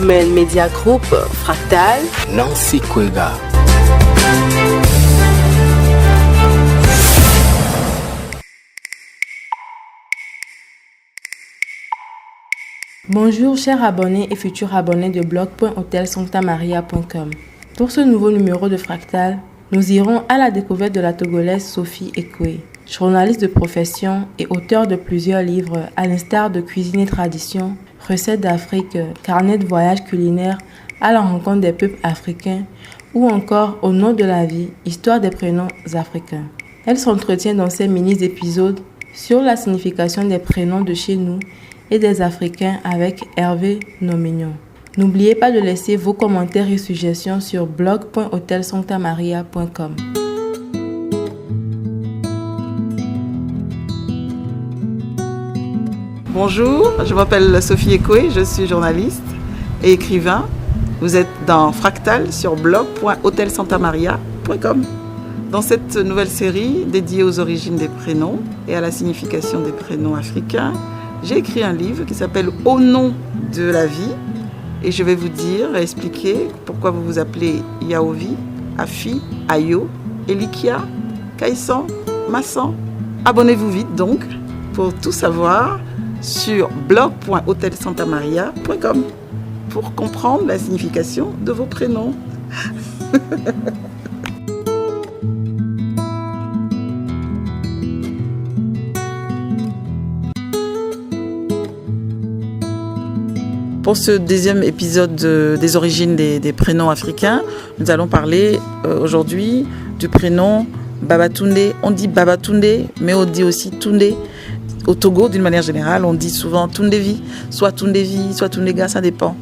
Women Media Group, Fractal, Nancy Kwega. Bonjour chers abonnés et futurs abonnés de blog.hotelsanctamaria.com. Pour ce nouveau numéro de Fractal, nous irons à la découverte de la Togolaise Sophie Ekwe, journaliste de profession et auteure de plusieurs livres à l'instar de Cuisine et Tradition, Recettes d'Afrique, Carnet de voyage culinaire à la rencontre des peuples africains ou encore Au nom de la vie, Histoire des prénoms africains. Elle s'entretient dans ces mini-épisodes sur la signification des prénoms de chez nous et des Africains avec Hervé Nomignon. N'oubliez pas de laisser vos commentaires et suggestions sur blog.hotelsanctamaria.com. Bonjour, je m'appelle Sophie Ekwe, je suis journaliste et écrivain. Vous êtes dans Fractal sur blog.hotelsanctamaria.com. Dans cette nouvelle série dédiée aux origines des prénoms et à la signification des prénoms africains, j'ai écrit un livre qui s'appelle « Au nom de la vie » et je vais vous dire et expliquer pourquoi vous vous appelez Yaovi, Afi, Ayo, Elikia, Kaïsan, Massan. Abonnez-vous vite donc pour tout savoir sur blog.hotelsanctamaria.com pour comprendre la signification de vos prénoms. Pour ce deuxième épisode des origines des prénoms africains, nous allons parler aujourd'hui du prénom Babatunde. On dit Babatunde, mais on dit aussi Tunde. Au Togo, d'une manière générale, on dit souvent Tundevi, soit Tundevi, soit Tundega, ça dépend.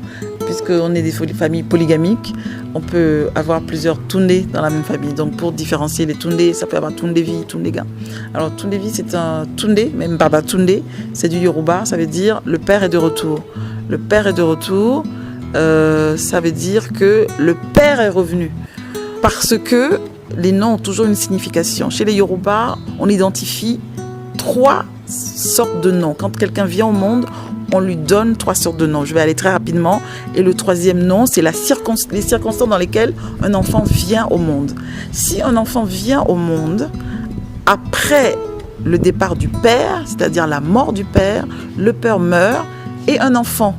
Puisqu'on est des familles polygamiques, on peut avoir plusieurs Tunde dans la même famille. Donc pour différencier les Tunde, ça peut avoir Tundevi, Tundega. Alors Tundevi, c'est un Tunde, même Babatunde, c'est du Yoruba, ça veut dire le père est de retour. Le père est de retour, ça veut dire que le père est revenu. Parce que les noms ont toujours une signification. Chez les Yoruba, on identifie 3 sortes de noms. Quand quelqu'un vient au monde, on lui donne 3 sortes de noms. Je vais aller très rapidement. Et le 3e nom, c'est les circonstances dans lesquelles un enfant vient au monde. Si un enfant vient au monde, après le départ du père, c'est-à-dire la mort du père, le père meurt, et un enfant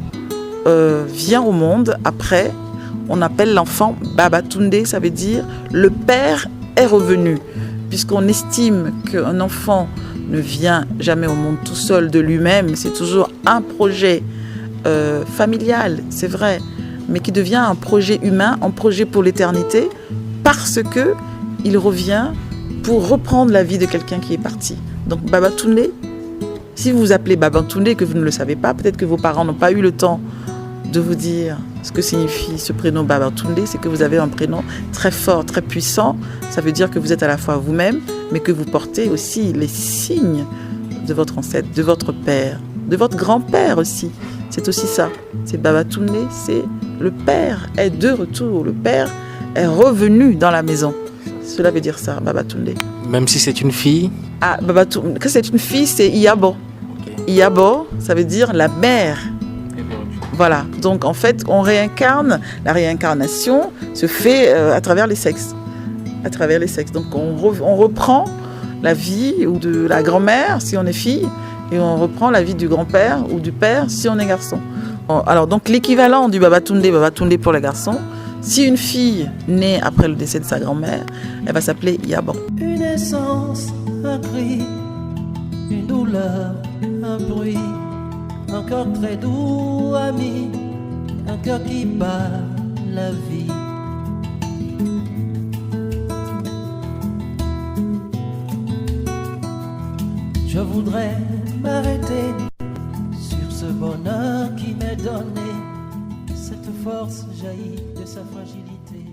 vient au monde après, on appelle l'enfant Babatunde, ça veut dire le père est revenu. Puisqu'on estime qu'un enfant ne vient jamais au monde tout seul de lui-même, c'est toujours un projet familial, c'est vrai, mais qui devient un projet humain, un projet pour l'éternité, parce qu'il revient pour reprendre la vie de quelqu'un qui est parti. Donc Babatunde, si vous vous appelez Babatunde et que vous ne le savez pas, peut-être que vos parents n'ont pas eu le temps de vous dire ce que signifie ce prénom Babatunde, c'est que vous avez un prénom très fort, très puissant. Ça veut dire que vous êtes à la fois vous-même, mais que vous portez aussi les signes de votre ancêtre, de votre père, de votre grand-père aussi. C'est aussi ça. C'est Babatunde, c'est le père est de retour, le père est revenu dans la maison. Cela veut dire ça, Babatunde. Même si c'est une fille? Ah, Babatunde, que c'est une fille, c'est Iyabo. Iyabo, ça veut dire la mère. Voilà, donc en fait, on réincarne, la réincarnation se fait à travers les sexes. À travers les sexes. Donc on reprend la vie ou de la grand-mère si on est fille, et on reprend la vie du grand-père ou du père si on est garçon. Alors donc l'équivalent du Babatunde pour les garçons, si une fille naît après le décès de sa grand-mère, elle va s'appeler Iyabo. Une essence, un cri, une douleur, un bruit, un cœur très doux, ami, un cœur qui bat la vie. Je voudrais m'arrêter sur ce bonheur qui m'est donné. Cette force jaillit de sa fragilité.